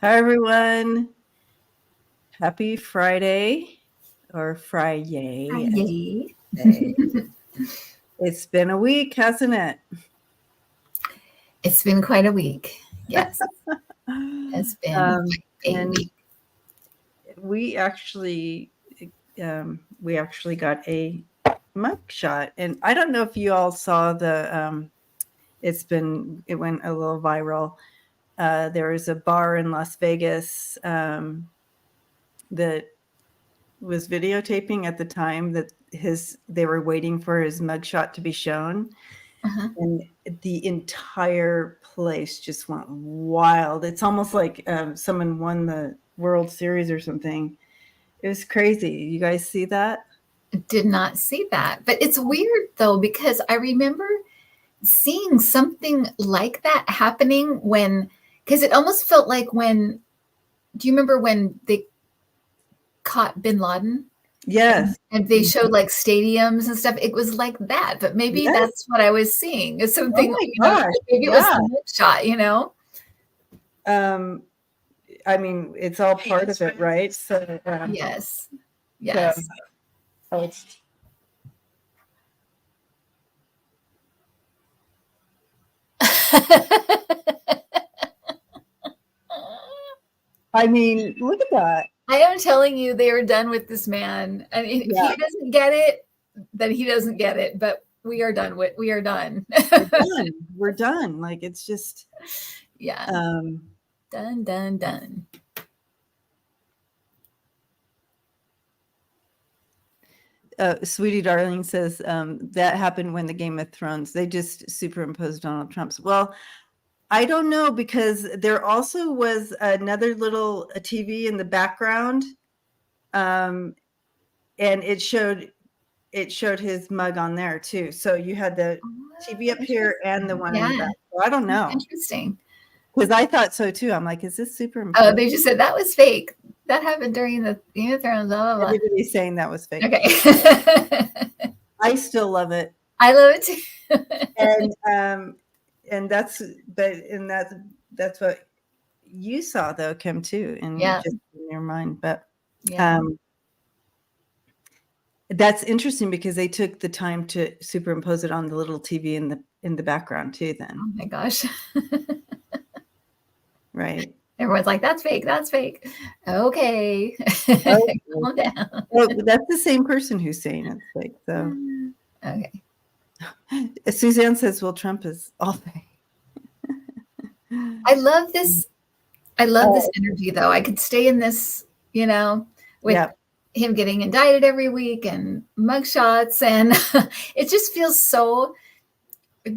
Hi, everyone. Happy Friday or FriYay, as Yay. you say. It's been a week, hasn't it? It's been quite a week. Yes, it's been Um, quite a and week. we actually got a mugshot, and I don't know if you all saw it went a little viral. There was a bar in Las Vegas that was videotaping at the time that they were waiting for his mugshot to be shown. Uh-huh. And the entire place just went wild. It's almost like someone won the World Series or something. It was crazy. You guys see that? Did not see that. But it's weird though, because I remember seeing something like that happening because it almost felt like do you remember when they caught bin Laden? Yes. And they showed like stadiums and stuff. It was like that, but maybe Yes. that's what I was seeing. It's Oh something, my gosh. maybe it was Yeah. the mugshot. Um, I mean, it's all part of it, right? So, Yes. so Yes. oh, it's I mean, look at that. I am telling you, they are done with this man. And if Yeah, he doesn't get it, then he doesn't get it. But we are done. we're done. We're done. Like it's just Yeah. um Done, done, done. Sweetie Darling says that happened when the Game of Thrones, they just superimposed Donald Trump's. Well, I don't know, because there also was another little TV in the background, and it showed his mug on there too. So you had the TV Oh, up here and the one in the yeah. back. So I don't know, Interesting. because I thought so too. I'm like, is this Oh, superimposed? they just said that was fake. That happened during the Game of Thrones, blah, blah, Everybody's saying that was blah. fake. Okay. I still love it. I love it too. And that's what you saw though, Kim, too, in Yeah. just in your mind. But Yeah. um that's interesting because they took the time to superimpose it on the little TV in the background too then, Oh my gosh. right? Everyone's like, that's fake. That's fake. Okay. Oh, Calm down. well, that's the same person who's saying it's fake. So Okay. Suzanne says, well, Trump is all fake. I love this. I love this Oh, energy though. I could stay in this, with yeah. him getting indicted every week and mugshots, and it just feels so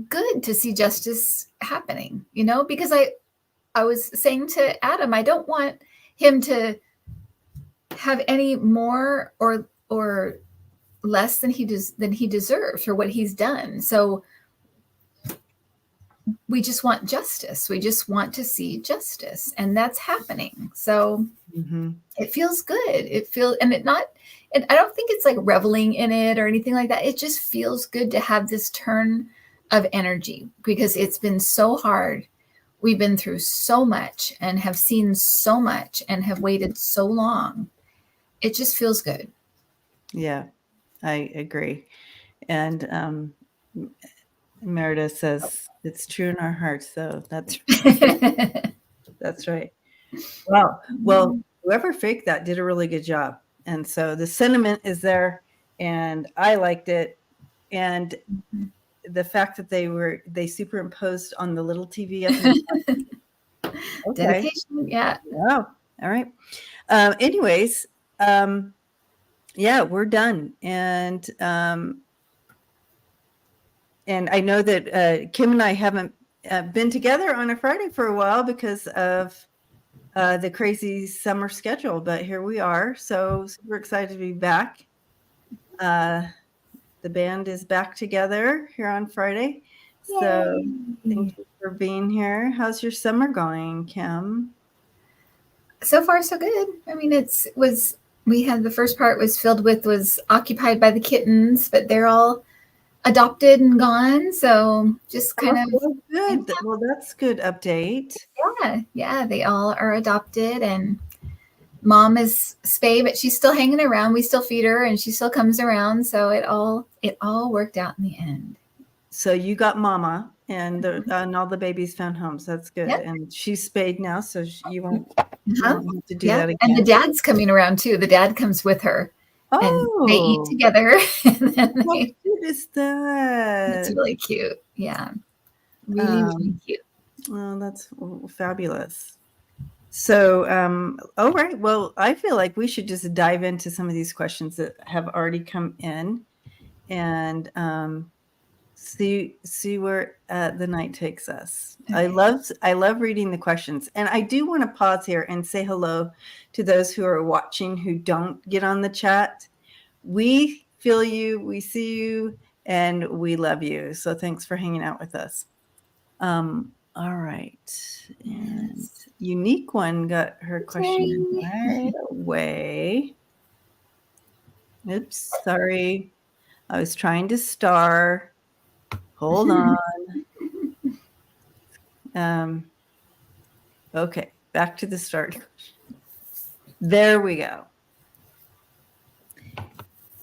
good to see justice happening, because I was saying to Adam, I don't want him to have any more or less than he deserves for what he's done. So we just want justice. We just want to see justice, and that's happening. So Mm-hmm. it feels good. It feels, and I don't think it's like reveling in it or anything like that. It just feels good to have this turn of energy because it's been so hard. We've been through so much and have seen so much and have waited so long. It just feels good. Yeah, I agree. And Meredith says it's true in our hearts. So that's right. Wow. Well, whoever faked that did a really good job. And so the sentiment is there, and I liked it. And the fact that they superimposed on the little TV up in the okay. Dedication. Yeah. Wow. All right. Anyways, yeah, we're done. And I know that Kim and I haven't been together on a Friday for a while because of the crazy summer schedule, but here we are. So super excited to be back. The band is back together here on Friday. So thank Yay. you for being here. How's your summer going, Kim? So far so good. I mean, we had the first part was occupied by the kittens, but they're all adopted and gone. So just kind of, Oh, good. Well, that's good update. yeah, they all are adopted, and mom is spay, but she's still hanging around. We still feed her and she still comes around. So it all worked out in the end. So you got mama and all the babies found homes. That's good. Yep. And she's spayed now, so you won't Uh-huh. have to do Yeah. that again. And the dad's coming around too. The dad comes with her and they eat Oh, together. And then how cute is it's that? really cute. Yeah. Really, really cute. Oh, that's fabulous. So, all right. Well, I feel like we should just dive into some of these questions that have already come in and see where the night takes us. Okay. I love reading the questions, and I do want to pause here and say hello to those who are watching who don't get on the chat. We feel you, we see you, and we love you. So thanks for hanging out with us. All right, and Yes. Unique One got her question in right away. Oops, sorry. I was trying to star. Hold on. Okay, back to the start. There we go.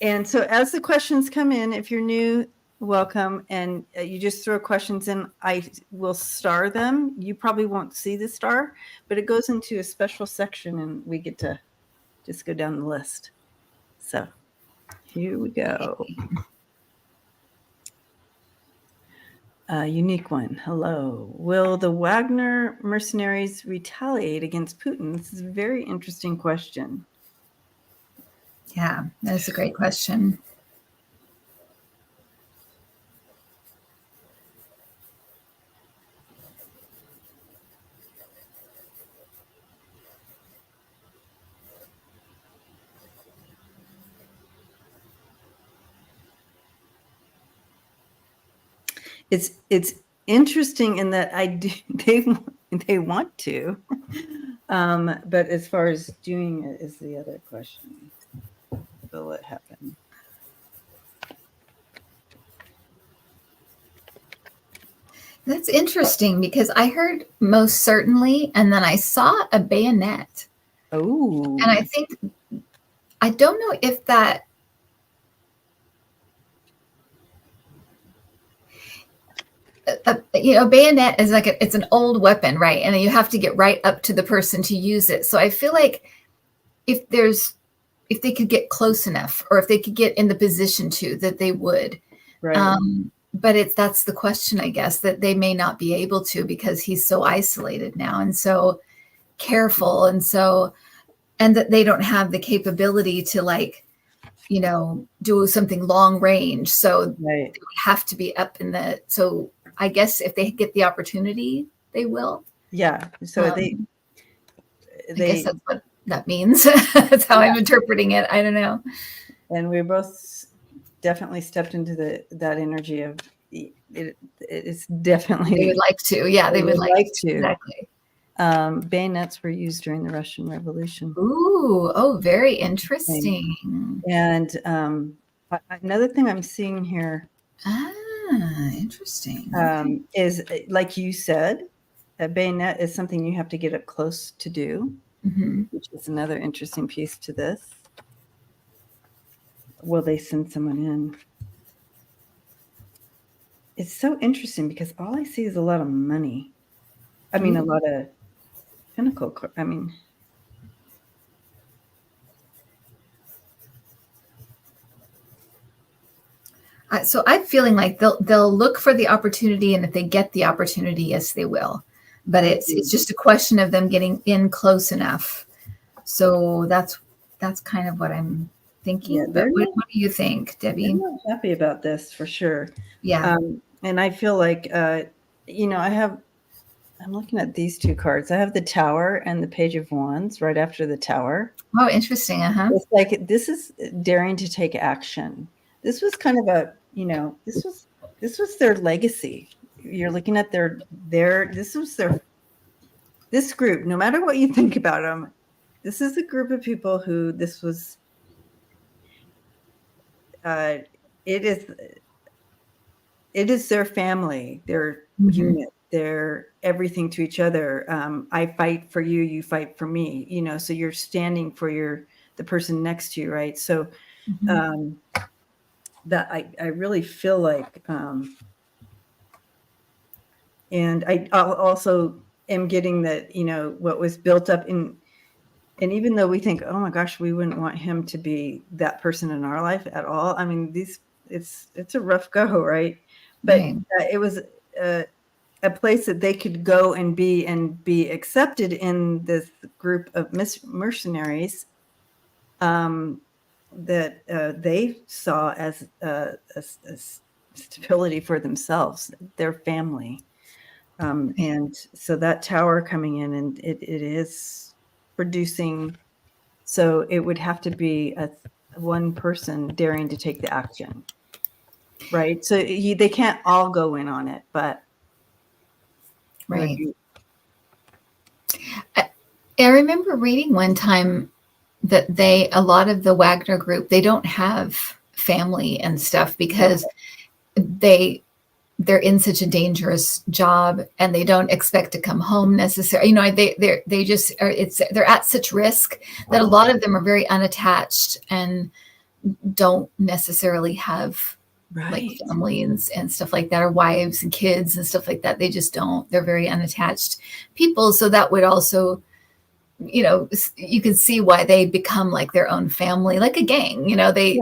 And so as the questions come in, if you're new, welcome. And you just throw questions in. I will star them. You probably won't see the star, but it goes into a special section and we get to just go down the list. So here we go. Unique One. Hello. Will the Wagner mercenaries retaliate against Putin? This is a very interesting question. Yeah, that's a great question. It's interesting in that they want to, but as far as doing it is the other question. Will it happen? That's interesting because I heard most certainly, and then I saw a bayonet. Oh, And I don't know if that, bayonet is like it's an old weapon, right? And you have to get right up to the person to use it. So I feel like if they could get close enough, or if they could get in the position to, that they would. right. But that's the question, I guess, that they may not be able to because he's so isolated now and so careful, and that they don't have the capability to do something long range. So Right. they would have to be up in the. So I guess if they get the opportunity, they will. Yeah. So I guess that's what that means. That's how I'm interpreting it. I don't know. And we both definitely stepped into that energy of it's definitely They would like to. Yeah, they would like to. Exactly. Bayonets were used during the Russian Revolution. Ooh, oh, very interesting. And another thing I'm seeing here Interesting. is, like you said, a bayonet is something you have to get up close to do, which is another interesting piece to this. Will they send someone in? It's so interesting because all I see is a lot of money. I mean, a lot of pinnacle. I mean, so I'm feeling like they'll look for the opportunity, and if they get the opportunity, yes, they will. But it's just a question of them getting in close enough. So that's kind of what I'm thinking. Yeah, but what do you think, Debbie? I'm not happy about this for sure. Yeah. And I feel like I'm looking at these two cards. I have the Tower and the Page of Wands right after the Tower. Oh, interesting. It's like this is daring to take action. This was kind of a, this was their legacy. You're looking at this group, no matter what you think about them, this is a group of people who this was, it is, it is their family, their unit, their everything to each other. I fight for you, you fight for me, you know, so you're standing for the person next to you, right? So that I really feel like, and I also am getting that, you know, what was built up in, and even though we think, oh my gosh, we wouldn't want him to be that person in our life at all. I mean, it's a rough go, right? But it was a place that they could go and be accepted in this group of mercenaries that they saw as a stability for themselves, their family. And so that tower coming in, and it is producing, so it would have to be one person daring to take the action, right? So they can't all go in on it, but right. I remember reading one time that a lot of the Wagner group, they don't have family and stuff because they're in such a dangerous job and they don't expect to come home necessarily. You know, they just are, they're at such risk that a lot of them are very unattached and don't necessarily have like family and stuff like that, or wives and kids and stuff like that. They just don't. They're very unattached people. So that would also, you know, you can see why they become like their own family, like a gang. You know, you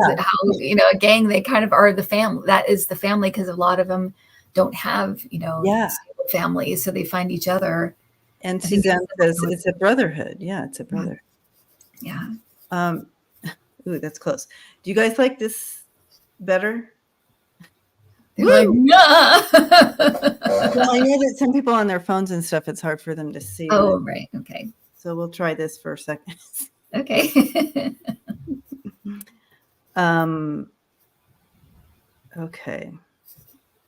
know, a gang, they kind of are the family. That is the family, because a lot of them don't have, you know, stable families, so they find each other. And Suzanne says it's a brotherhood. Yeah, it's a brother. Yeah. Ooh, that's close. Do you guys like this better? They're like, nah. Well, I know that some people on their phones and stuff, it's hard for them to see. Oh, right. Okay. So we'll try this for a second. Okay. Okay.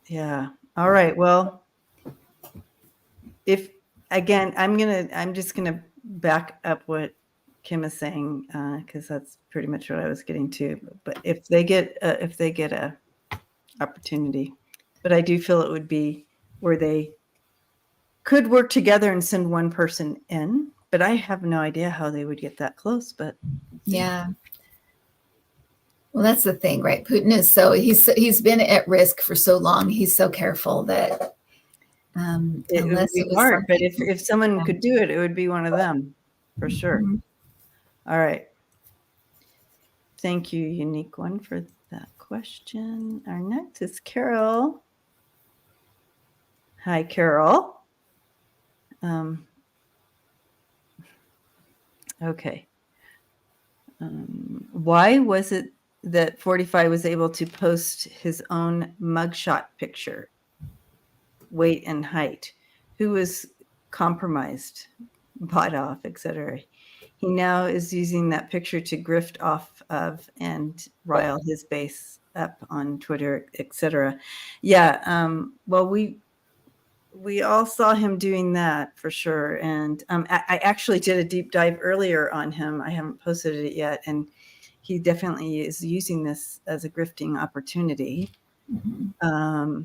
Yeah. All right. Well, if again, I'm just gonna back up what Kim is saying, because that's pretty much what I was getting to. But if they get a opportunity, but I do feel it would be where they could work together and send one person in. But I have no idea how they would get that close. But yeah. Well, that's the thing, right? Putin is he's been at risk for so long. He's so careful that it would be hard. But if someone could do it, it would be one of them for sure. All right. Thank you, Unique One, for that question. Our next is Carol. Hi, Carol. Okay. Why was it that 45 was able to post his own mugshot picture, weight and height? Who was compromised, bought off, etc.? He now is using that picture to grift off of and rile his base up on Twitter, etc. Yeah. Well, we all saw him doing that for sure. And I actually did a deep dive earlier on him. I haven't posted it yet. And he definitely is using this as a grifting opportunity. But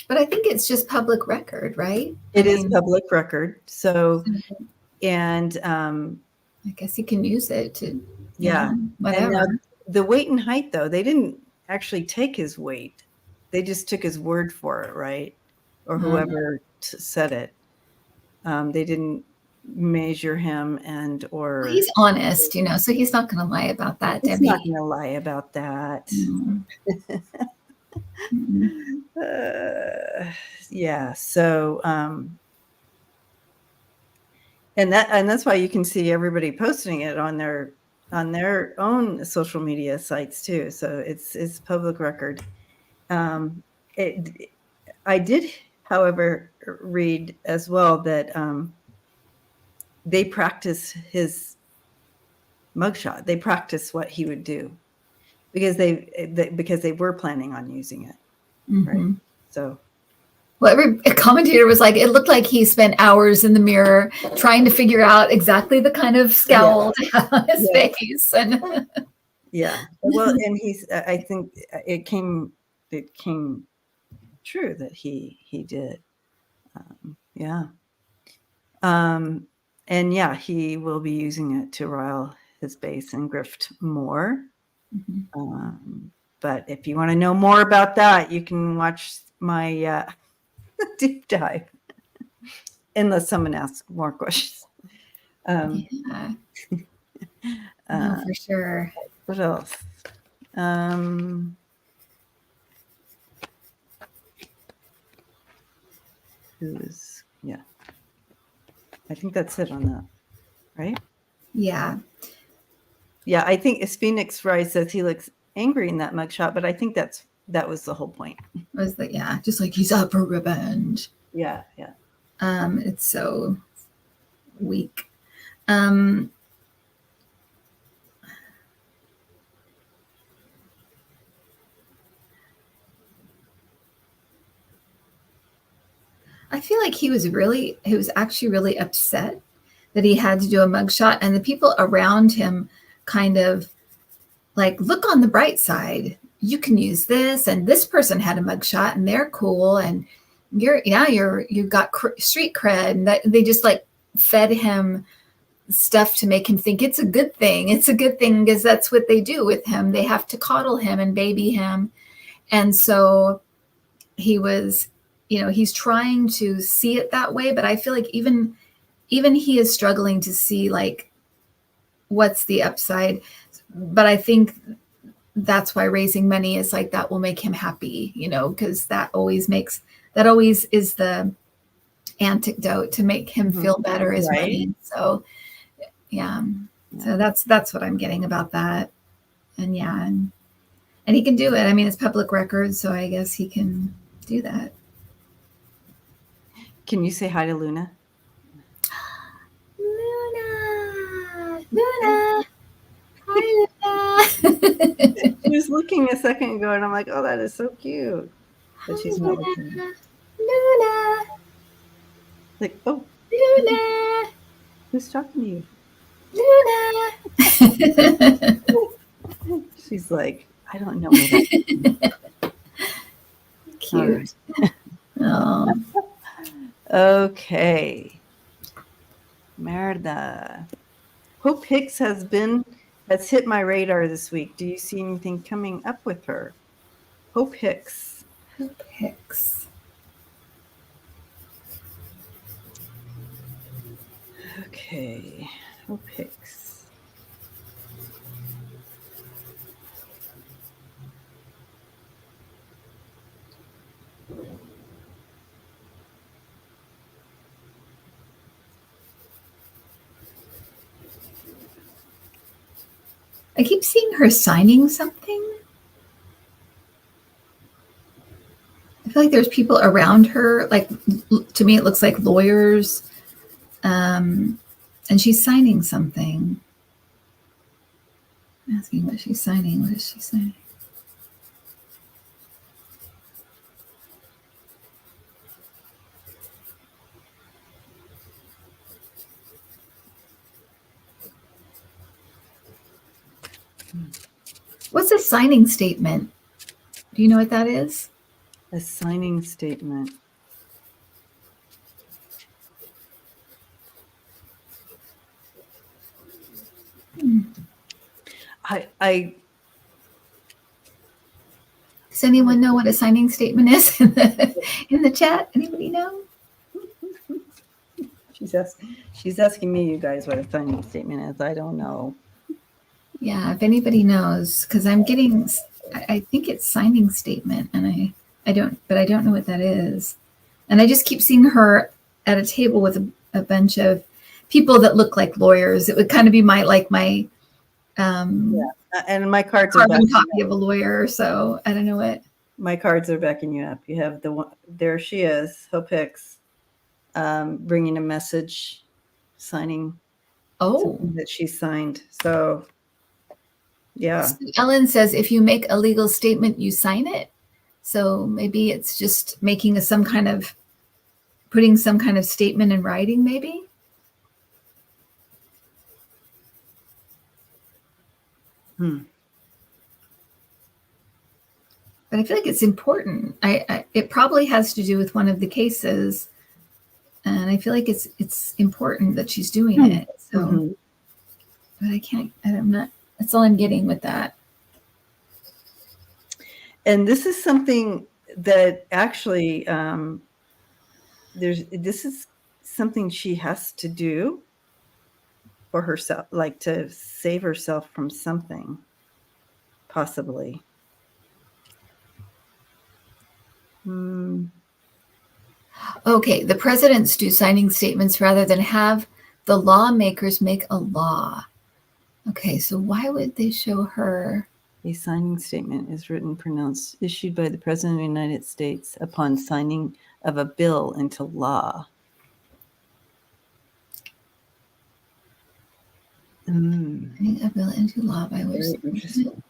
I think it's just public record, right? It is public record. So, and I guess you can use it to, whatever. And the weight and height, though, they didn't actually take his weight. They just took his word for it, right? Or whoever said it. They didn't measure him or he's honest, you know, so he's not going to lie about that. He's not going to lie about that. Yeah. So, and that's why you can see everybody posting it on their own social media sites too. So it's public record. I did, however, read as well that they practice his mugshot. They practice what he would do because they were planning on using it. Right. So. Well, every commentator was like, it looked like he spent hours in the mirror trying to figure out exactly the kind of scowl to have on his face. And well, and I think it came true that he did. Yeah. And yeah, he will be using it to rile his base and grift more. But if you want to know more about that, you can watch my deep dive. Unless someone asks more questions. Yeah. No, for sure. What else? Yeah. I think that's it on that, right? Yeah. Yeah, I think as Phoenix Rise says he looks angry in that mugshot, but I think that was the whole point. Was that, yeah, just like he's out for revenge. Yeah, yeah. It's so weak. I feel like he was actually really upset that he had to do a mugshot, and the people around him kind of like, look on the bright side. You can use this, and this person had a mugshot, and they're cool, and you've got street cred, and that they just like fed him stuff to make him think it's a good thing. It's a good thing because that's what they do with him. They have to coddle him and baby him, and so he was, he's trying to see it that way, but I feel like even he is struggling to see like what's the upside. But I think that's why raising money is like, that will make him happy, because that always is the antidote to make him feel better is money. So yeah. So that's what I'm getting about that. And yeah, and he can do it. I mean, it's public record, so I guess he can do that. Can you say hi to Luna? Luna. Hi, Luna. She was looking a second ago, and I'm like, oh, that is so cute. But she's not looking. Luna. Like, oh. Luna. Who's talking to you? Luna. She's like, I don't know where that Cute. Right. Oh. Okay. Merda. Hope Hicks has hit my radar this week. Do you see anything coming up with her? Hope Hicks. Hope Hicks. Okay. Hope Hicks. I keep seeing her signing something. I feel like there's people around her. Like, to me, it looks like lawyers. And she's signing something. I'm asking what she's signing. What is she signing? What's a signing statement? Do you know what that is? A signing statement. Does anyone know what a signing statement is in the chat? Anybody know? She's asking me, you guys, what a signing statement is. I don't know. Yeah, if anybody knows, because I'm getting, I think it's signing statement, and I don't know what that is. And I just keep seeing her at a table with a bunch of people that look like lawyers. It would kind of be my and my cards are carbon copy of a lawyer. So I don't know what. My cards are backing you up. You have the one. There she is, Hope Hicks, bringing a message, signing. Something that she signed. So, yeah. Ellen says, if you make a legal statement, you sign it. So maybe it's just putting some kind of statement in writing, maybe. but I feel like it's important. It probably has to do with one of the cases, and I feel like it's important that she's doing it. So, but I can't. I'm not. That's all I'm getting with that. And this is something that actually this is something she has to do for herself, like to save herself from something, possibly. Okay, the presidents do signing statements rather than have the lawmakers make a law. Okay, so why would they show her? A signing statement is written, pronounced, issued by the President of the United States upon signing of a bill into law. Signing a bill into law by which Very the interesting.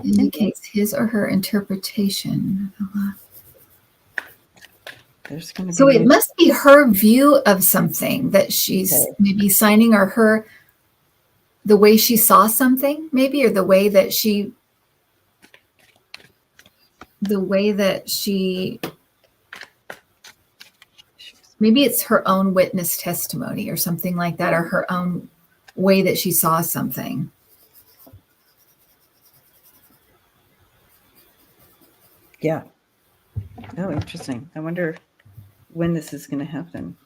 indicates his or her interpretation of the law. There's going to So be it must be her view of something that she's maybe signing, or the way she saw something, maybe, or the way that she maybe it's her own witness testimony or something like that, or her own way that she saw something. Yeah. Oh, interesting. I wonder when this is going to happen.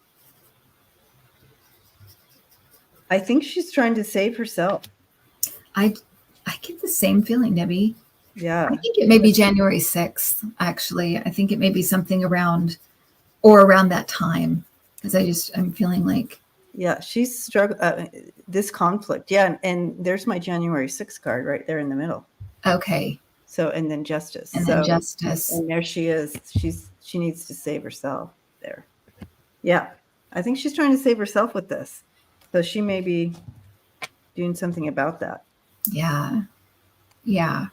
I think she's trying to save herself. I get the same feeling, Debbie. Yeah. I think it may be January 6th, actually. I think it may be something around that time, because I'm feeling like. Yeah, she's struggling, this conflict. Yeah, and there's my January 6th card right there in the middle. Okay. So, and then justice. And then justice. And there she is. She needs to save herself there. Yeah, I think she's trying to save herself with this. So she may be doing something about that. Yeah. Yeah.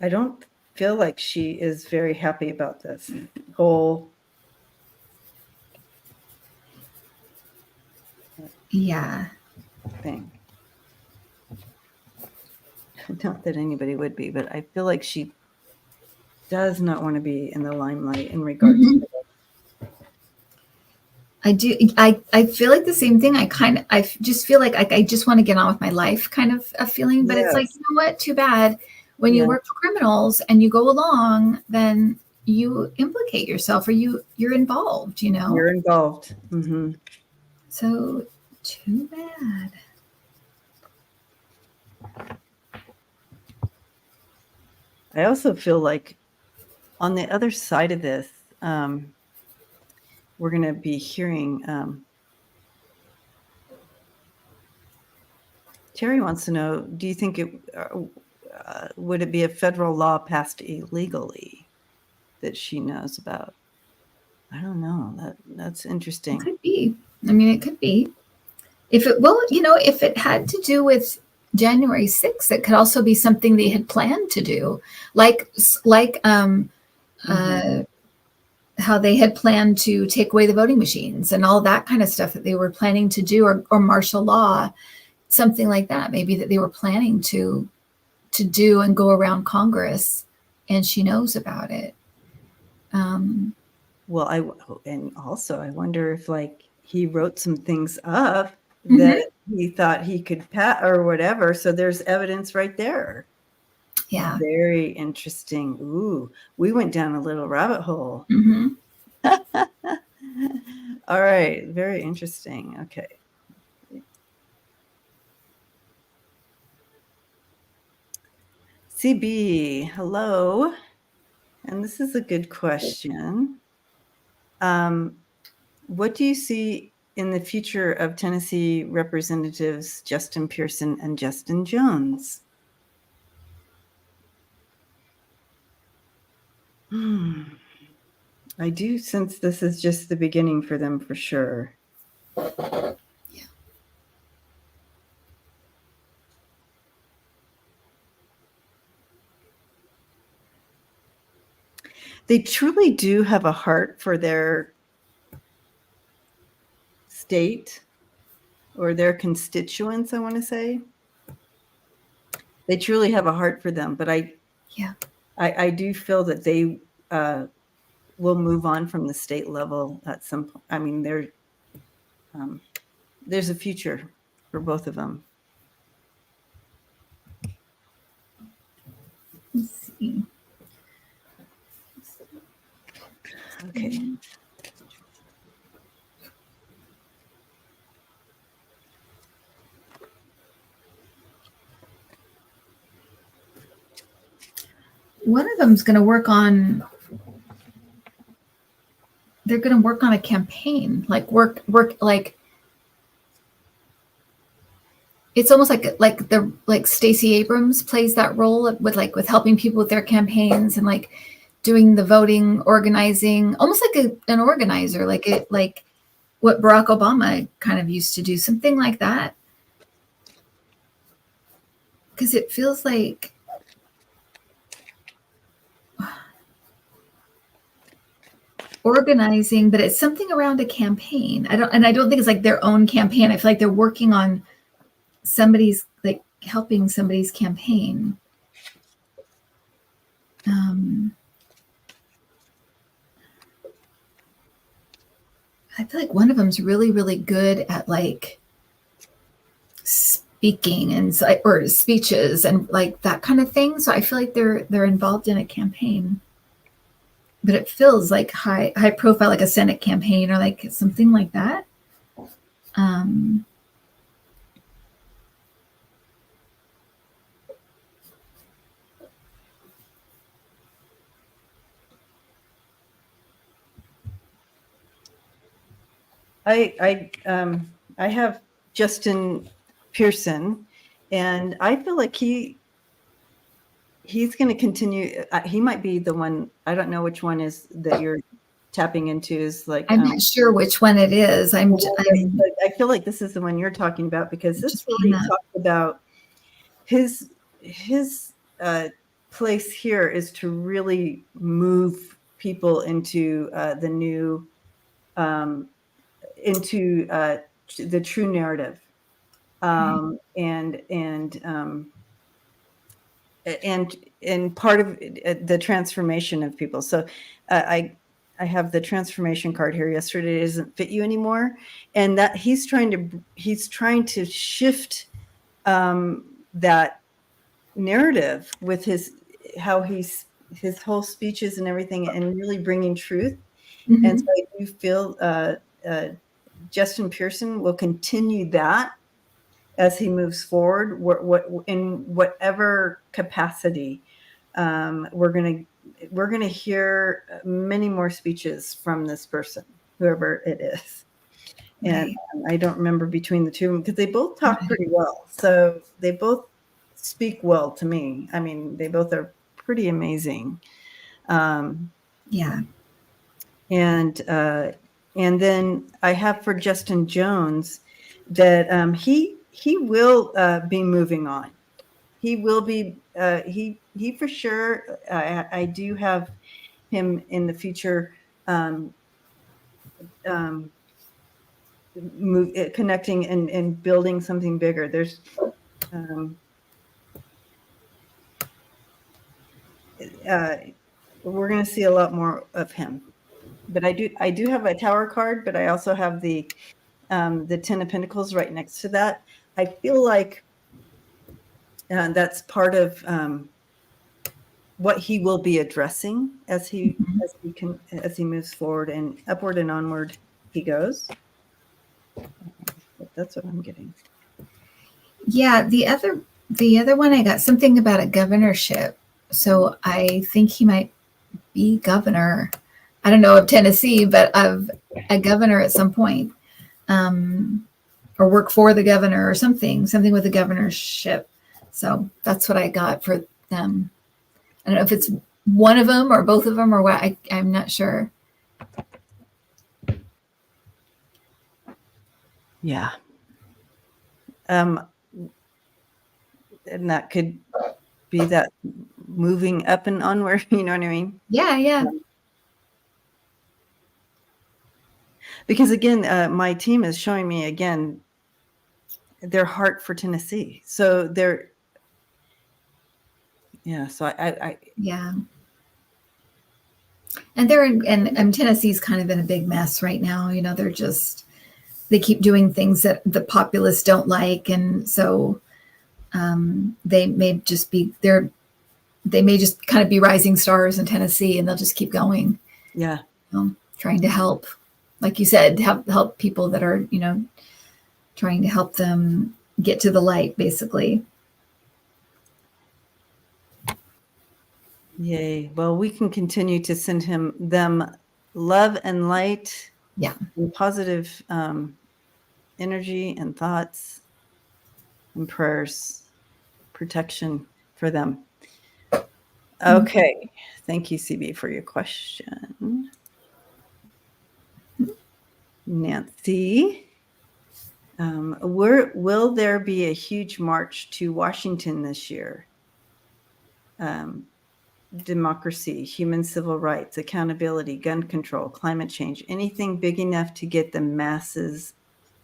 I don't feel like she is very happy about this whole thing. Not that anybody would be, but I feel like she does not want to be in the limelight in regards to this. I do. I feel like the same thing. I just feel like I just want to get on with my life, kind of a feeling. But it's like, you know what? Too bad. When you work for criminals and you go along, then you implicate yourself, or you're involved. You know, you're involved. So too bad. I also feel like on the other side of this, we're going to be hearing. Terry wants to know, do you think would it be a federal law passed illegally that she knows about? I don't know. That's interesting. It could be. I mean, it could be. If it had to do with January 6th, it could also be something they had planned to do, like how they had planned to take away the voting machines and all that kind of stuff that they were planning to do, or martial law, something like that, maybe that they were planning to do and go around Congress, and she knows about it. Well, I wonder if like he wrote some things up that he thought he could pat or whatever. So there's evidence right there. Yeah. Very interesting. Ooh, we went down a little rabbit hole. All right. Very interesting. Okay. CB, hello. And this is a good question. What do you see in the future of Tennessee Representatives Justin Pearson and Justin Jones? I do sense this is just the beginning for them for sure. Yeah. They truly do have a heart for their state or their constituents, I want to say. They truly have a heart for them, but I do feel that they will move on from the state level at some point. I mean, there's a future for both of them. Let's see. Okay. One of them's going to work on. They're going to work on a campaign, like work like. It's almost like Stacey Abrams plays that role with helping people with their campaigns and like doing the voting, organizing, almost like an organizer, like what Barack Obama kind of used to do, something like that. Because it feels like organizing, but it's something around a campaign. I don't think it's like their own campaign. I feel like they're working on somebody's, like helping somebody's campaign. I feel like one of them's really, really good at like speaking and or speeches and like that kind of thing. So I feel like they're involved in a campaign, but it feels like high profile, like a Senate campaign or like something like that. I have Justin Pearson, and I feel like he's going to continue. He might be the one. I don't know which one is that you're tapping into. Is like I'm not sure which one it is. I feel like this is the one you're talking about, because this really talks about his place here is to really move people into the new into the true narrative, and part of the transformation of people. So I have the transformation card here. Yesterday doesn't fit you anymore, and that he's trying to shift that narrative with his whole speeches and everything, and really bringing truth. Mm-hmm. And so I do feel Justin Pearson will continue that as he moves forward, in whatever capacity. We're gonna hear many more speeches from this person, whoever it is. And I don't remember between the two of them, because they both talk pretty well. So they both speak well to me. I mean, they both are pretty amazing. Yeah. And then I have for Justin Jones that he will be moving on. He will be he for sure. I do have him in the future connecting and building something bigger. There's we're going to see a lot more of him. But I do have a Tower card, but I also have the Ten of Pentacles right next to that. I feel like that's part of what he will be addressing as he moves forward, and upward and onward he goes. That's what I'm getting. Yeah, the other one, I got something about a governorship. So I think he might be governor. I don't know of Tennessee, but of a governor at some point, or work for the governor or something with a governorship. So that's what I got for them. I don't know if it's one of them or both of them or what. I'm not sure. Yeah. And that could be that moving up and onward, you know what I mean? Yeah. Because again, my team is showing me again their heart for Tennessee. So they're, yeah. So I Yeah. And they're and Tennessee's kind of in a big mess right now. You know, they keep doing things that the populists don't like, and so they may just kind of be rising stars in Tennessee, and they'll just keep going. yeah. Trying to help, like you said, help people that are, you know, trying to help them get to the light, basically. Yay. Well, we can continue to send them love and light. Yeah. And positive energy and thoughts and prayers, protection for them. Okay. Thank you, CB, for your question. Nancy, will there be a huge march to Washington this year? Democracy, human civil rights, accountability, gun control, climate change, anything big enough to get the masses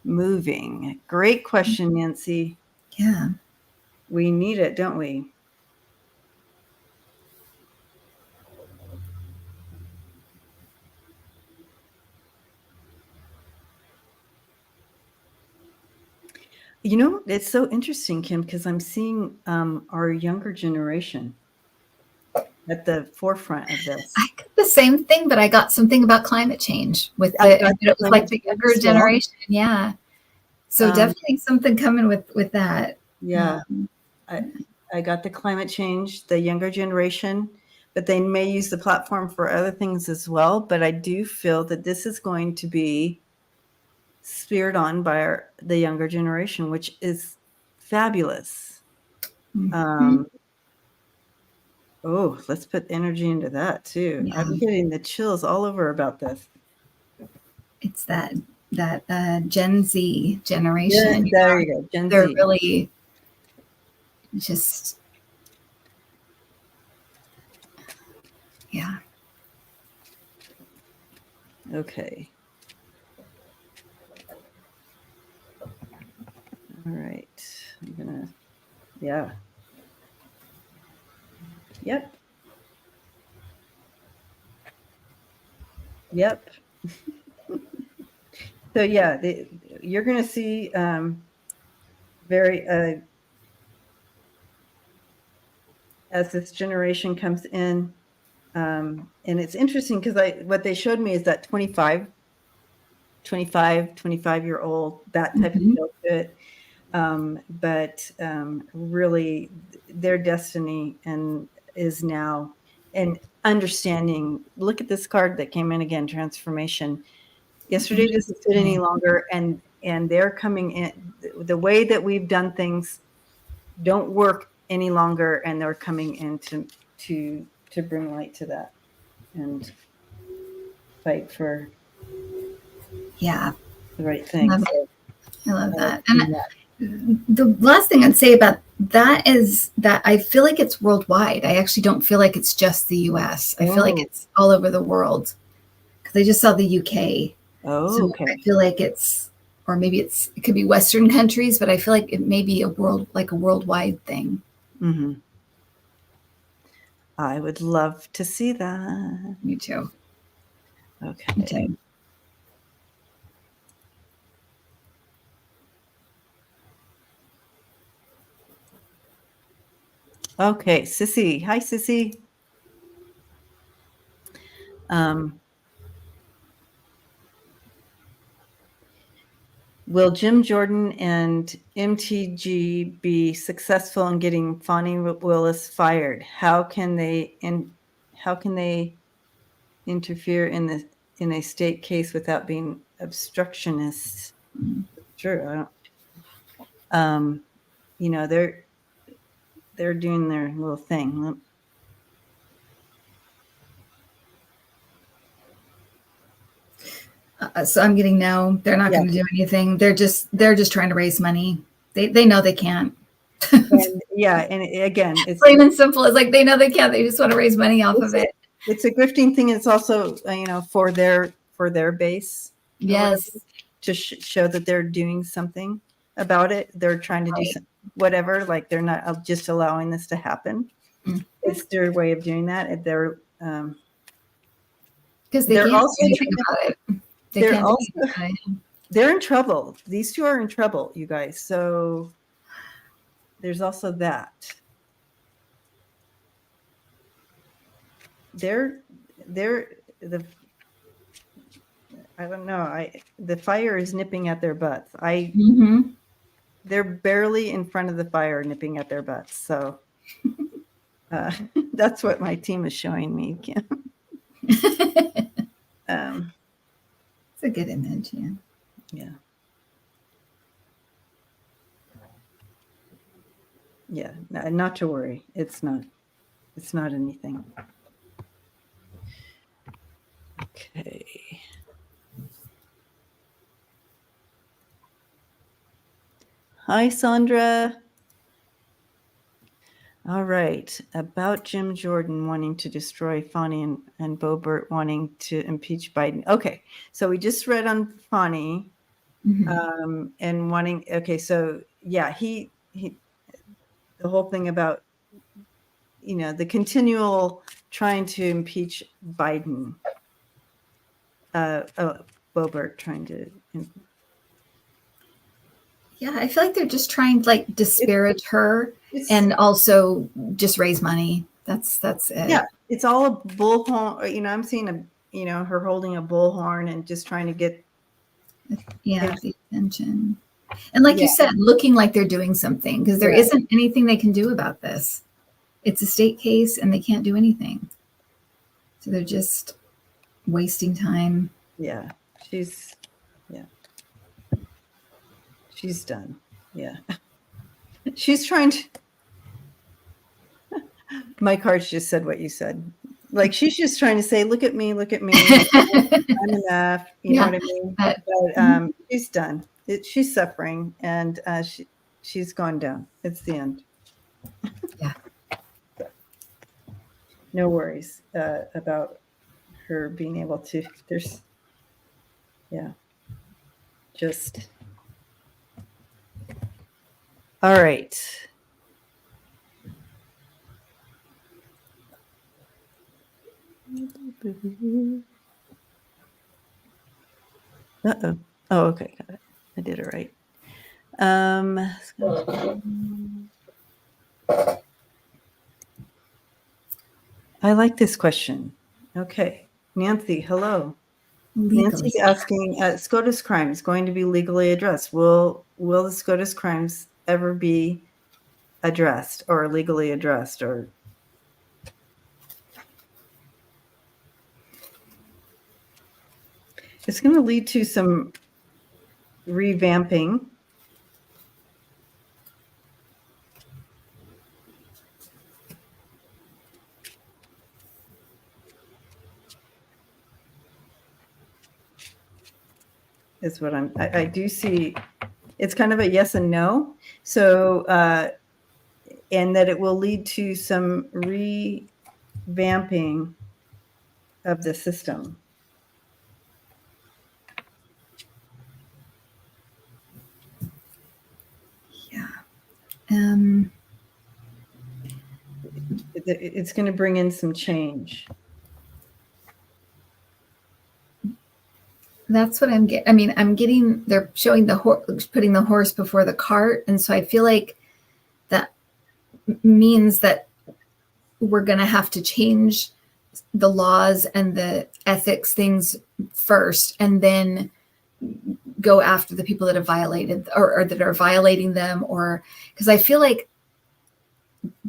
moving? Great question, Nancy. Yeah. We need it, don't we? You know, it's so interesting, Kim, because I'm seeing our younger generation at the forefront of this. I got the same thing, but I got something about climate change with it was like the younger generation. Yeah. So definitely something coming with that. Yeah. I got the climate change, the younger generation, but they may use the platform for other things as well. But I do feel that this is going to be speared on by the younger generation, which is fabulous. Oh, let's put energy into that too. Yeah. I'm getting the chills all over about this. It's that Gen Z generation. Yeah, there you go, Gen They're Z. really just, yeah. Okay. All right. I'm gonna, yeah. Yep. Yep. So yeah, you're going to see very as this generation comes in, and it's interesting because what they showed me is that 25-year-old, that type of feel to it. But really their destiny is now, and understanding, look at this card that came in again, transformation. Yesterday doesn't fit any longer, and they're coming in. The way that we've done things don't work any longer, and they're coming in to bring light to that and fight for the right things. I love that. And the last thing I'd say about that is that I feel like it's worldwide. I actually don't feel like it's just the US. I feel like it's all over the world, because I just saw the UK. So okay. I feel like or maybe it could be Western countries, but I feel like it may be a worldwide thing. Mm-hmm. I would love to see that. Me too. Okay. Me too. Okay, Sissy. Hi, Sissy. Will Jim Jordan and MTG be successful in getting Fonnie Willis fired? How can they interfere in a state case without being obstructionists? True. I don't. You know, they're doing their little thing. So I'm getting no. They're not going to do anything. They're just trying to raise money. They know they can't. And again, it's plain and simple. It's like they know they can't. They just want to raise money off of it. It's a grifting thing. It's also for their base. Yes. To show that they're doing something. about it. They're trying to do whatever, like they're not just allowing this to happen. Mm. It's their way of doing that. And because they they're can't also do anything about it. They they're can't do also anything about it. they're in trouble. These two are in trouble, you guys. So there's also that. They're the I don't know. The fire is nipping at their butts. Mm-hmm. They're barely in front of the fire, nipping at their butts. So that's what my team is showing me, Kim. It's a good image, yeah. Yeah. Yeah, not to worry. It's not anything. Okay. Hi, Sandra. All right. About Jim Jordan wanting to destroy Fani and Boebert wanting to impeach Biden. Okay. So we just read on Fani and wanting, okay. So yeah, he the whole thing about, the continual trying to impeach Biden, Boebert trying to. Yeah, I feel like they're just trying to like disparage her and also just raise money. That's it. Yeah, it's all a bullhorn. I'm seeing her holding a bullhorn and just trying to get the attention. And like you said, looking like they're doing something because there isn't anything they can do about this. It's a state case and they can't do anything. So they're just wasting time. Yeah, she's done. Yeah. She's trying to. My cards just said what you said. Like she's just trying to say, look at me. I'm enough. You know what I mean? But she's done. She's suffering and she's gone down. It's the end. Yeah. No worries about her being able to. Just. All right. Uh-oh. Oh, okay. Got it. I did it right. I like this question. Okay. Nancy, hello. Nancy's asking, SCOTUS crimes going to be legally addressed. Will the SCOTUS crimes ever be addressed or legally addressed? Or it's going to lead to some revamping. Is what I do see. It's kind of a yes and no. So, and that it will lead to some revamping of the system. Yeah. It's going to bring in some change. That's what I'm getting. I mean, I'm getting, they're showing putting the horse before the cart. And so I feel like that means that we're going to have to change the laws and the ethics things first, and then go after the people that have violated or that are violating them, or because I feel like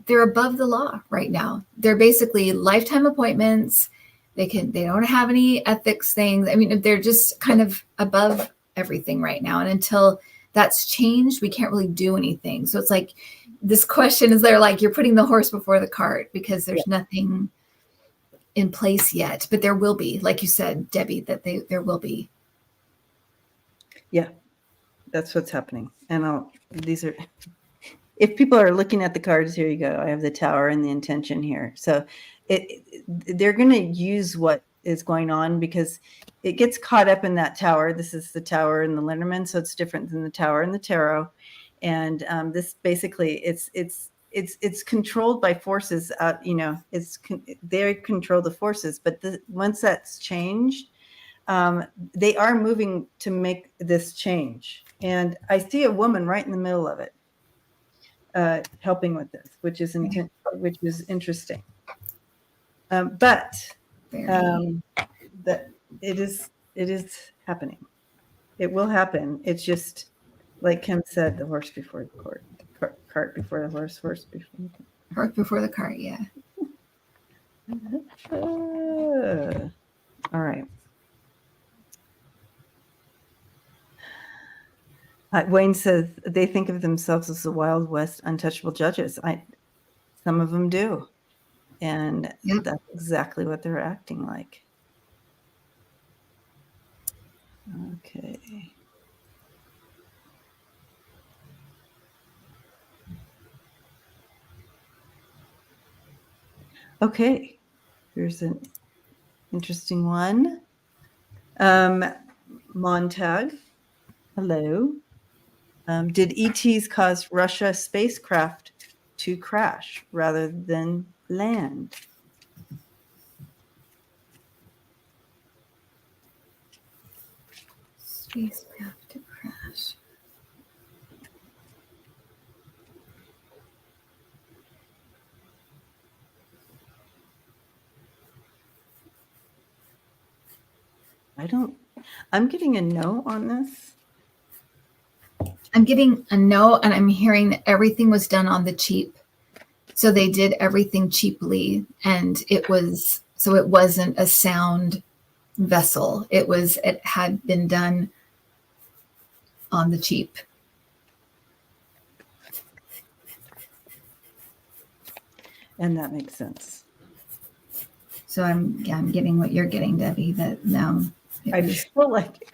they're above the law right now. They're basically lifetime appointments. They don't have any ethics things. I mean, they're just kind of above everything right now. And until that's changed, we can't really do anything. So it's like this question is they're like, you're putting the horse before the cart because there's nothing in place yet, but there will be, like you said, Debbie, that there will be. Yeah, that's what's happening. And these are, if people are looking at the cards, here you go. I have the Tower and the Intention here. So they're going to use what is going on because it gets caught up in that Tower. This is the Tower and the Lenormand, so it's different than the Tower and the Tarot. And this basically it's controlled by forces. They control the forces, but once that's changed, they are moving to make this change. And I see a woman right in the middle of it, helping with this, which is interesting. But that it is happening. It will happen. It's just like Kim said, the horse before the cart before the horse before the cart. Yeah. All right. Wayne says they think of themselves as the Wild West untouchable judges. Some of them do. And that's exactly what they're acting like. Okay. Okay. Here's an interesting one. Montag. Hello. Did ETs cause Russia spacecraft to crash rather than land? Spacecraft to crash. I'm getting a no on this. I'm getting a no, and I'm hearing that everything was done on the cheap. So they did everything cheaply, and it wasn't a sound vessel. It had been done on the cheap. And that makes sense. So I'm getting what you're getting, Debbie, that no. I feel like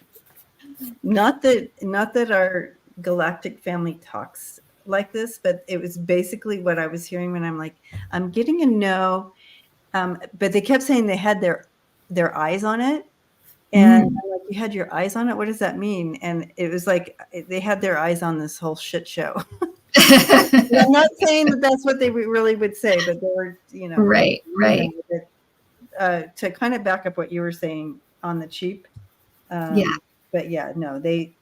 not that our galactic family talks like this, but it was basically what I was hearing when I'm getting a no. But they kept saying they had their eyes on it. And I'm like, you had your eyes on it? What does that mean? And it was like they had their eyes on this whole shit show. I'm not saying that that's what they really would say, but they were, right. To kind of back up what you were saying on the cheap. But yeah, no, they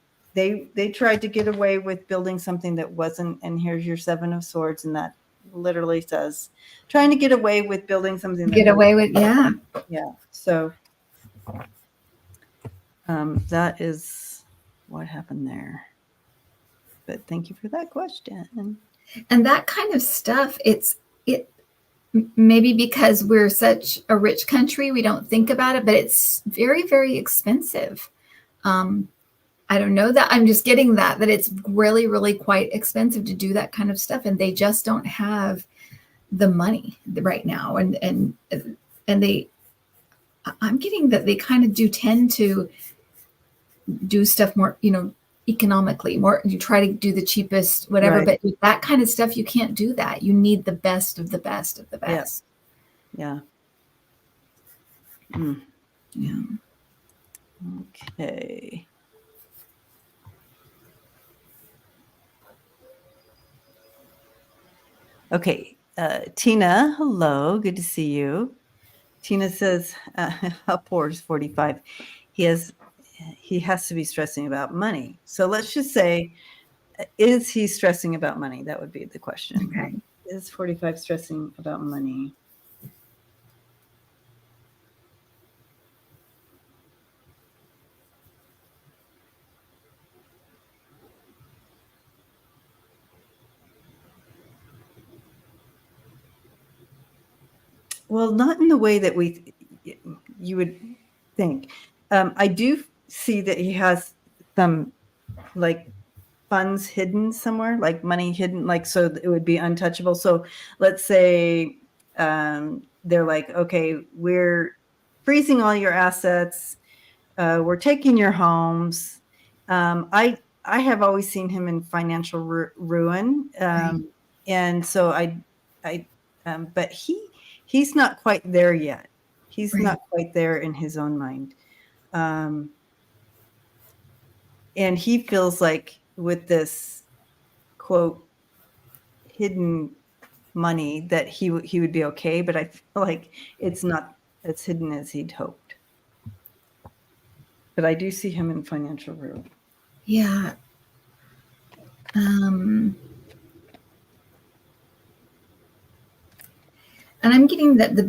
tried to get away with building something that wasn't. And here's your 7 of Swords, and that literally says trying to get away with building something. Yeah. So that is what happened there. But thank you for that question. And that kind of stuff, it maybe because we're such a rich country, we don't think about it, but it's very, very expensive. I don't know that. I'm just getting that it's really, really quite expensive to do that kind of stuff. And they just don't have the money right now. And I'm getting that they kind of do tend to do stuff more, economically, more, you try to do the cheapest, whatever, right. But with that kind of stuff, you can't do that. You need the best of the best of the best. Yeah. Yeah. Okay. Okay. Tina, hello. Good to see you. Tina says, how poor is 45? He has to be stressing about money. So let's just say, is he stressing about money? That would be the question. Okay. Is 45 stressing about money? Well, not in the way that you would think. I do see that he has some funds hidden somewhere, like money hidden, so it would be untouchable. So let's say they're like, okay, we're freezing all your assets. We're taking your homes. I have always seen him in financial ruin. And so but he's not quite there yet. He's not quite there in his own mind. And he feels like with this quote hidden money that he would be okay, but I feel like it's not as hidden as he'd hoped. But I do see him in financial ruin. Yeah. And I'm getting that the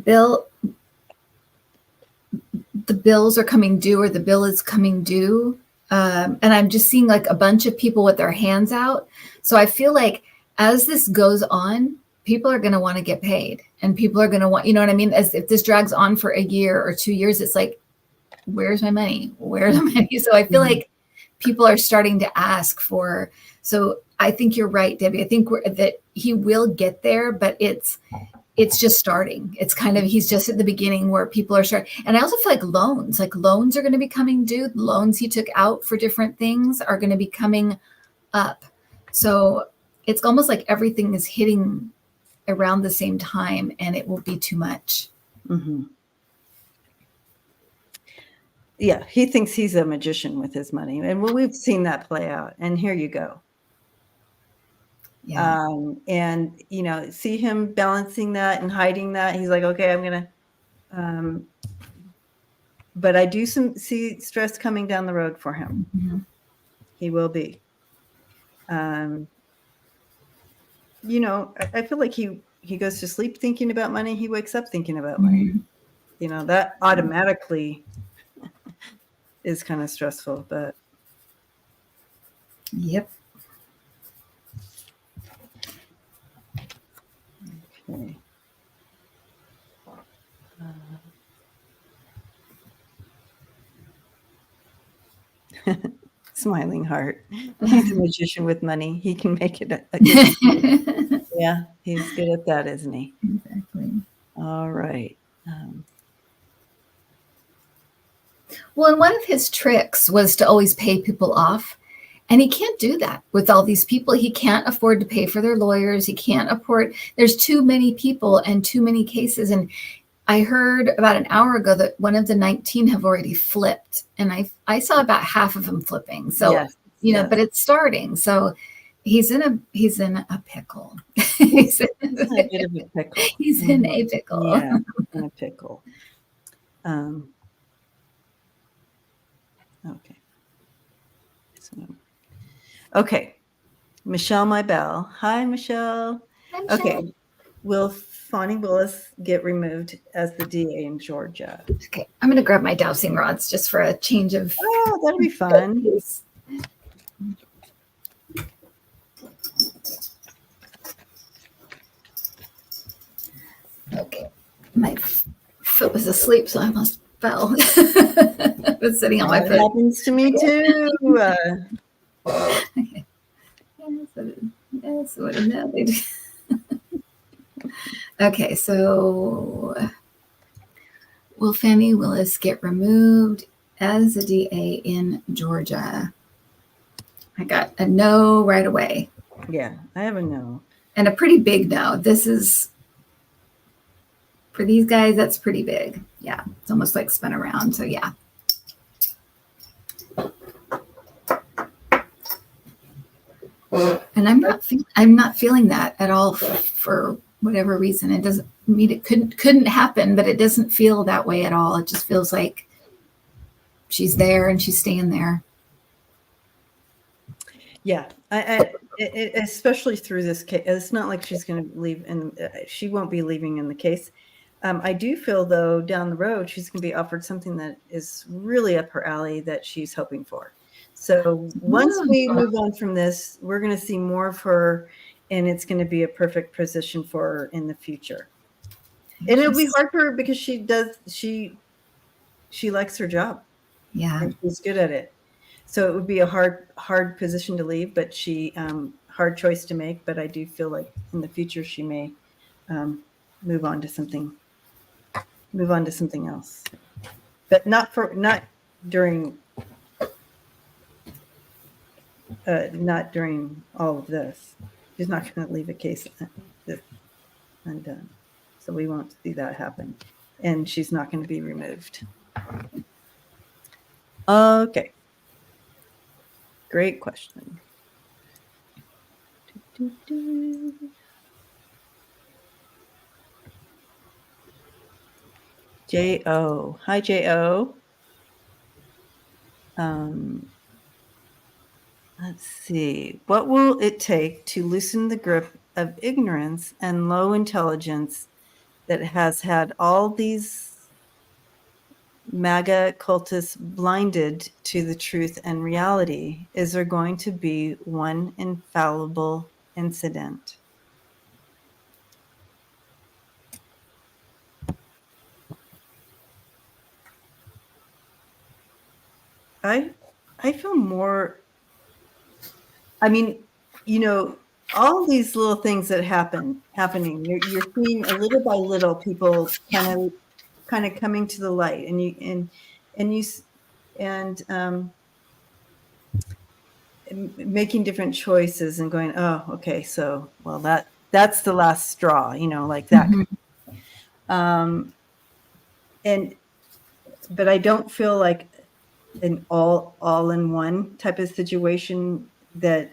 bills are coming due, or the bill is coming due. And I'm just seeing like a bunch of people with their hands out. So I feel like as this goes on, people are going to want to get paid, and people are going to want, you know what I mean? As if this drags on for a year or 2 years, it's like, where's my money? Where's the money? So I feel like people are starting to ask for, so I think you're right, Debbie. I think that he will get there, but it's just starting. It's kind of, he's just at the beginning where people are starting. And I also feel like loans are going to be coming due. Loans he took out for different things are going to be coming up. So it's almost like everything is hitting around the same time, and it will be too much. Mm-hmm. Yeah, he thinks he's a magician with his money, and we've seen that play out. And here you go. Yeah. And you know, see him balancing that and hiding that. He's like, okay, I'm gonna. But I do see stress coming down the road for him. Mm-hmm. He will be. You know, I feel like he goes to sleep thinking about money. He wakes up thinking about money. Mm-hmm. You know, that automatically is kind of stressful, but. Yep. Okay. Smiling heart. He's a magician with money. He can make it a good. Yeah, he's good at that, isn't he? Exactly. All right. Well, and one of his tricks was to always pay people off. And he can't do that with all these people. He can't afford to pay for their lawyers. He can't afford, there's too many people and too many cases. And I heard about an hour ago that one of the 19 have already flipped. And I saw about half of them flipping. So, yes, you know, but it's starting. So he's in a pickle. He's in a bit of a pickle. He's in a pickle. Yeah, in a pickle. Okay. Okay. Michelle Mybell. Hi, Michelle. Hi, Michelle. Okay. Will Fonnie Willis get removed as the DA in Georgia? Okay. I'm going to grab my dowsing rods just for a change of. Oh, that'll be fun. Okay. My foot was asleep, so I almost fell. I was sitting on my foot. That happens to me too. Okay. Yes, what did Okay, so will Fannie Willis get removed as a DA in Georgia? I got a no right away. Yeah, I have a no. And a pretty big no. This is, for these guys, that's pretty big. Yeah, it's almost like spun around. So yeah. And I'm not feeling that at all for whatever reason. It doesn't mean it couldn't happen, but it doesn't feel that way at all. It just feels like she's there and she's staying there. Yeah, especially through this case. It's not like she's going to leave, and she won't be leaving in the case. I do feel, though, down the road, she's going to be offered something that is really up her alley that she's hoping for. So once we move on from this, we're going to see more of her, and it's going to be a perfect position for her in the future. And it'll be hard for her because she likes her job. Yeah. And she's good at it. So it would be a hard position to leave, but hard choice to make. But I do feel like in the future she may move on to something else, but not during all of this. She's not going to leave a case undone, so we won't see that happen, and she's not going to be removed. Okay. Great question. J.O. Hi, J.O. Let's see. What will it take to loosen the grip of ignorance and low intelligence that has had all these MAGA cultists blinded to the truth and reality? Is there going to be one infallible incident? I feel more, I mean, all these little things that happening, you're seeing a little by little people kind of coming to the light, and you and making different choices and going, oh, okay, so well that's the last straw, like that. Um, and but I don't feel like an all in one type of situation that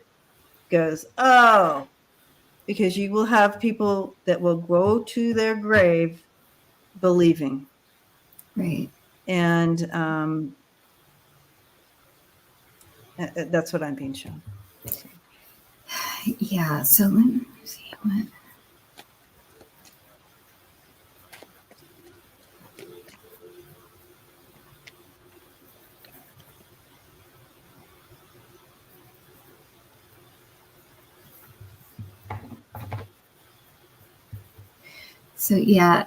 goes, oh, because you will have people that will go to their grave believing. Right. And that's what I'm being shown. So. Yeah. So let me see what. So yeah,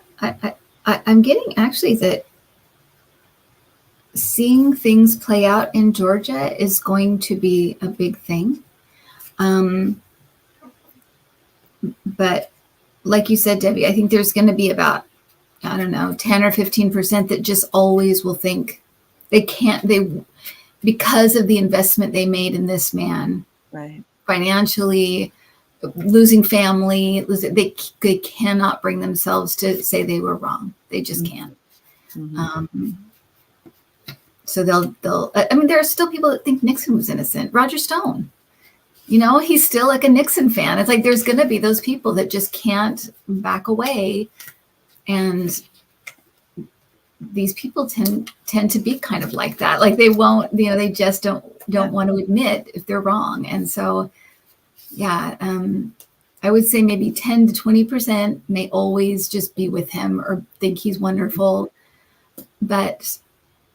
I'm getting actually that seeing things play out in Georgia is going to be a big thing. But like you said, Debbie, I think there's going to be about, I don't know, 10 or 15% that just always will think they can't, because of the investment they made in this man, Right. Financially, losing family, they cannot bring themselves to say they were wrong. They just can't. So I mean, there are still people that think Nixon was innocent. Roger Stone, he's still like a Nixon fan. It's like there's going to be those people that just can't back away, and these people tend to be kind of like that. Like they won't, they just don't want to admit if they're wrong. And so, yeah, I would say maybe 10 to 20% may always just be with him or think he's wonderful, but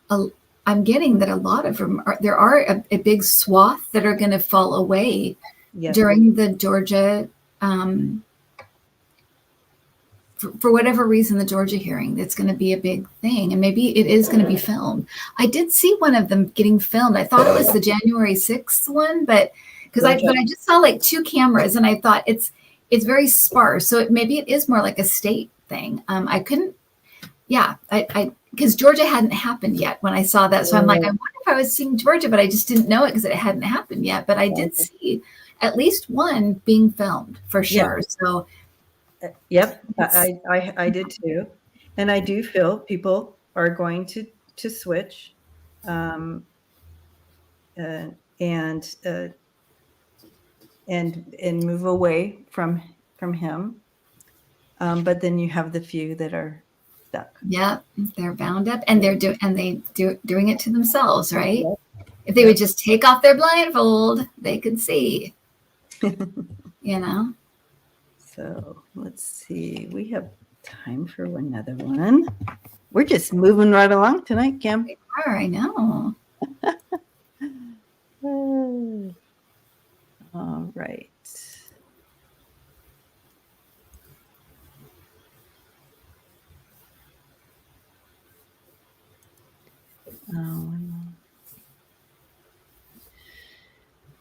I'm getting that a lot of them there are a big swath that are going to fall away during the Georgia, for whatever reason, the Georgia hearing. That's going to be a big thing, and maybe it is going to be filmed. I did see one of them getting filmed. I thought it was the January 6th one, but I just saw like 2 cameras, and I thought it's very sparse. So maybe it is more like a state thing. I couldn't. Yeah, I because Georgia hadn't happened yet when I saw that. So I'm like, I wonder if I was seeing Georgia, but I just didn't know it because it hadn't happened yet. But I did see at least one being filmed for sure. So. Yep, I did too, and I do feel people are going to switch, and move away from him. But then you have the few that are stuck. Yeah, they're bound up, and they're doing it to themselves, right? If they would just take off their blindfold, they could see. So let's see. We have time for another one. We're just moving right along tonight, Kim. We are, I know. All right.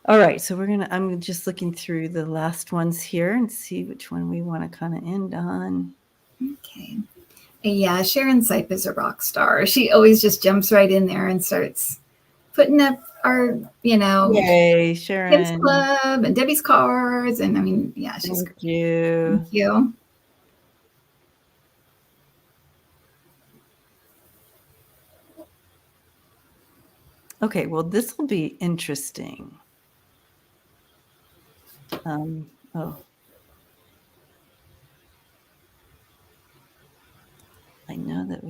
All right, so I'm just looking through the last ones here and see which one we want to kind of end on. Okay. Yeah, Sharon Sipe is a rock star. She always just jumps right in there and starts putting up our, Yay, Sharon. Kids Club and Debbie's cards. And I mean, yeah, she's great. You. Thank you. Okay, well, this will be interesting. Oh. I know that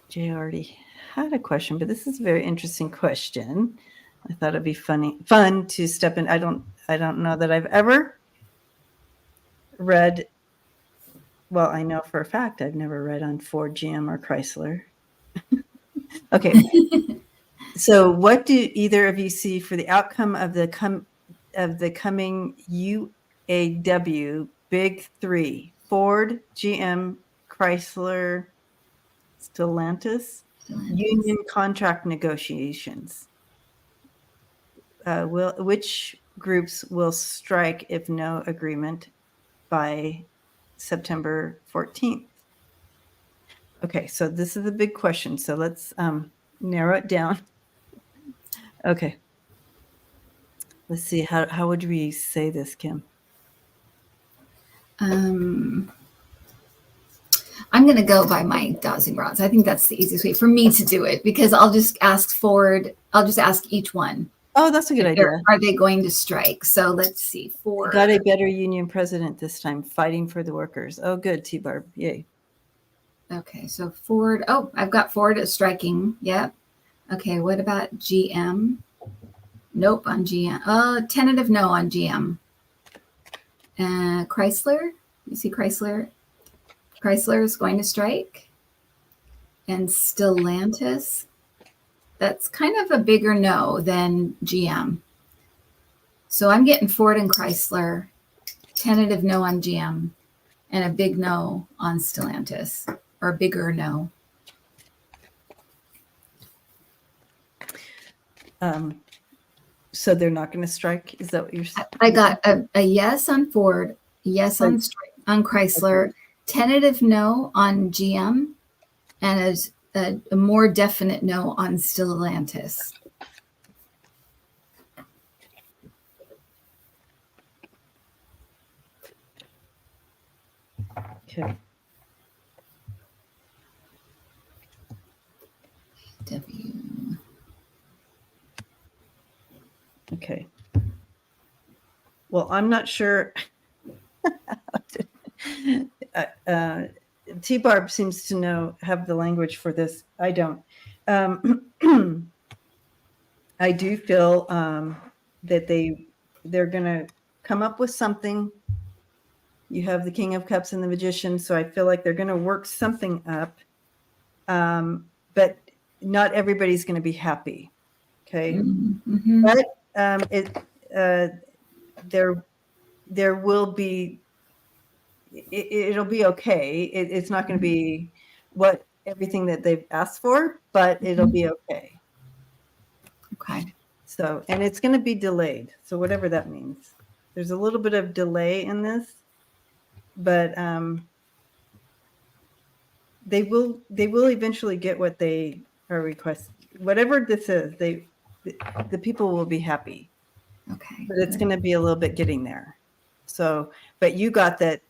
Jay already had a question, but this is a very interesting question. I thought it'd be fun to step in. I don't know that I've ever read. Well, I know for a fact I've never read on Ford, GM, or Chrysler. Okay. So, what do either of you see for the outcome of the coming UAW Big Three: Ford, GM, Chrysler, Stellantis, union contract negotiations? Which groups will strike if no agreement by September 14th? Okay, so this is a big question. So let's narrow it down. Okay. Let's see. How would we say this, Kim? I'm going to go by my dowsing rods. I think that's the easiest way for me to do it, because I'll just ask Ford. I'll just ask each one. Oh, that's a good idea. Are they going to strike? So let's see. Ford got a better union president this time, fighting for the workers. Oh, good, T-Barb. Yay. Okay, so Ford. Oh, I've got Ford striking. Yep. Okay, what about GM? Nope on GM. Tentative no on GM. Chrysler. You see Chrysler? Chrysler is going to strike. And Stellantis. That's kind of a bigger no than GM. So I'm getting Ford and Chrysler, tentative no on GM, and a big no on Stellantis, or a bigger no. So they're not going to strike? Is that what you're saying? I got a yes on Ford, yes on Chrysler, okay. Tentative no on GM, and a more definite no on Stellantis. Okay. W. Okay. Well, I'm not sure. T-Barb seems to have the language for this. I don't. I do feel that they're going to come up with something. You have the King of Cups and the Magician, so I feel like they're going to work something up. But not everybody's going to be happy. Okay. Mm-hmm. But there will be, it'll be okay. It's not going to be everything that they've asked for, but it'll be okay. Okay. So, and it's going to be delayed. So whatever that means, there's a little bit of delay in this, but they will eventually get what they are requesting. Whatever this is, the people will be happy. Okay. But it's going to be a little bit getting there. So, but you got that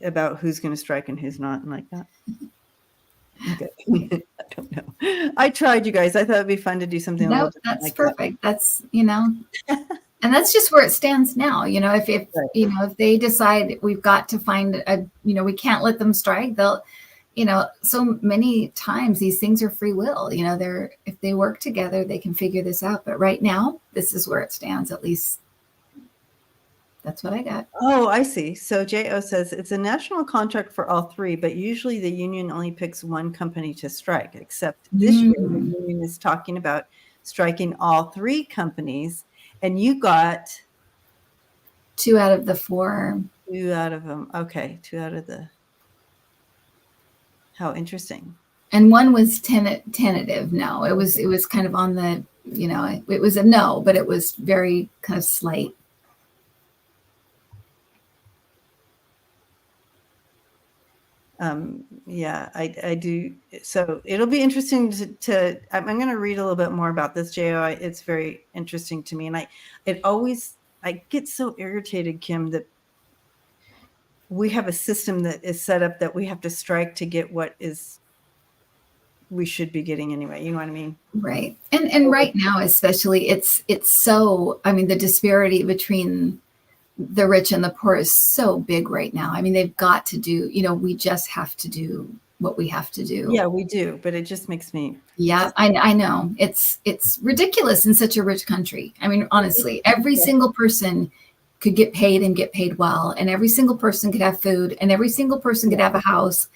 about who's going to strike and who's not, and like that. Okay. I don't know. I tried, you guys. I thought it'd be fun to do something. No, that's like perfect. That's and that's just where it stands now. If right. If they decide we've got to find we can't let them strike, they'll, so many times these things are free will. If they work together, they can figure this out. But right now, this is where it stands. At least that's what I got. Oh, I see. So J.O. says it's a national contract for all three, but usually the union only picks one company to strike, except this year the union is talking about striking all three companies, and you got 2 out of the 4. 2 out of them. Okay, 2 out of the. How interesting. And one was tentative. No, it was kind of on the, it was a no, but it was very kind of slight. Yeah, I do. So it'll be interesting to I'm going to read a little bit more about this, JO. It's very interesting to me. And I get so irritated, Kim, that we have a system that is set up that we have to strike to get what is we should be getting anyway. You know what I mean? Right. And right now, especially, it's so, I mean, the disparity between the rich and the poor is so big right now. I mean, they've got to do, we just have to do what we have to do. Yeah, we do, but it just makes me. Yeah, I know. It's ridiculous in such a rich country. I mean, honestly, every single person could get paid and get paid well, and every single person could have food, and every single person could have a house.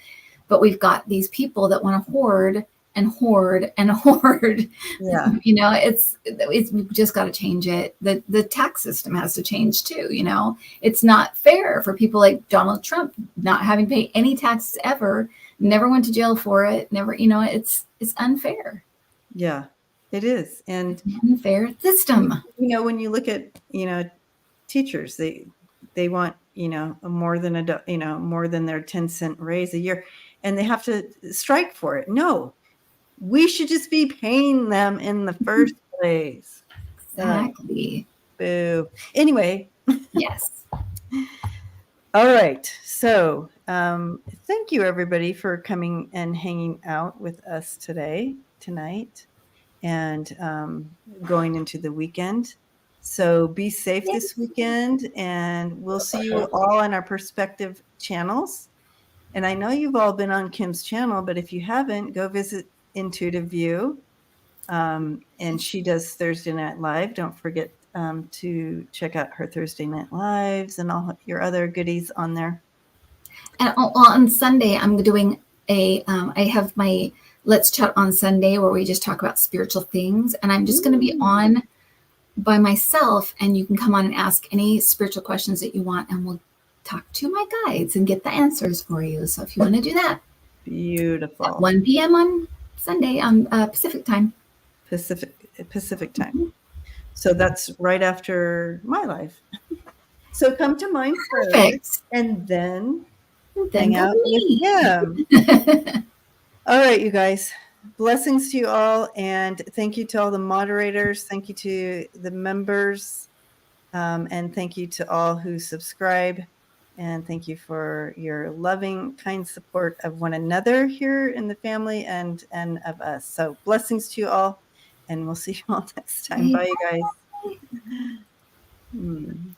But we've got these people that want to hoard and hoard and hoard. Yeah. We've just got to change it. The tax system has to change too. It's not fair for people like Donald Trump not having paid any taxes ever, never went to jail for it, never, it's unfair. Yeah, it is. And unfair system. When you look at, teachers, they want, more than more than their 10-cent raise a year, and they have to strike for it. No, we should just be paying them in the first place. Exactly. Boo. Anyway. Yes. All right. So thank you, everybody, for coming and hanging out with us tonight, and going into the weekend. So be safe this weekend, and we'll see you all on our Perspective channels. And I know you've all been on Kim's channel, but if you haven't, go visit Intuitive View. And she does Thursday Night Live. Don't forget to check out her Thursday Night Lives and all your other goodies on there. And on Sunday, I'm doing I have my Let's Chat on Sunday where we just talk about spiritual things. And I'm just going to be on by myself, and you can come on and ask any spiritual questions that you want, and we'll talk to my guides and get the answers for you. So if you want to do that. Beautiful. At 1 p.m. on Sunday on Pacific time. Pacific time. Mm-hmm. So that's right after my live. So come to mine first, and then hang out with him. All right, you guys. Blessings to you all, and thank you to all the moderators. Thank you to the members, and thank you to all who subscribe. And thank you for your loving, kind support of one another here in the family and of us. So blessings to you all, and we'll see you all next time. Bye, you guys.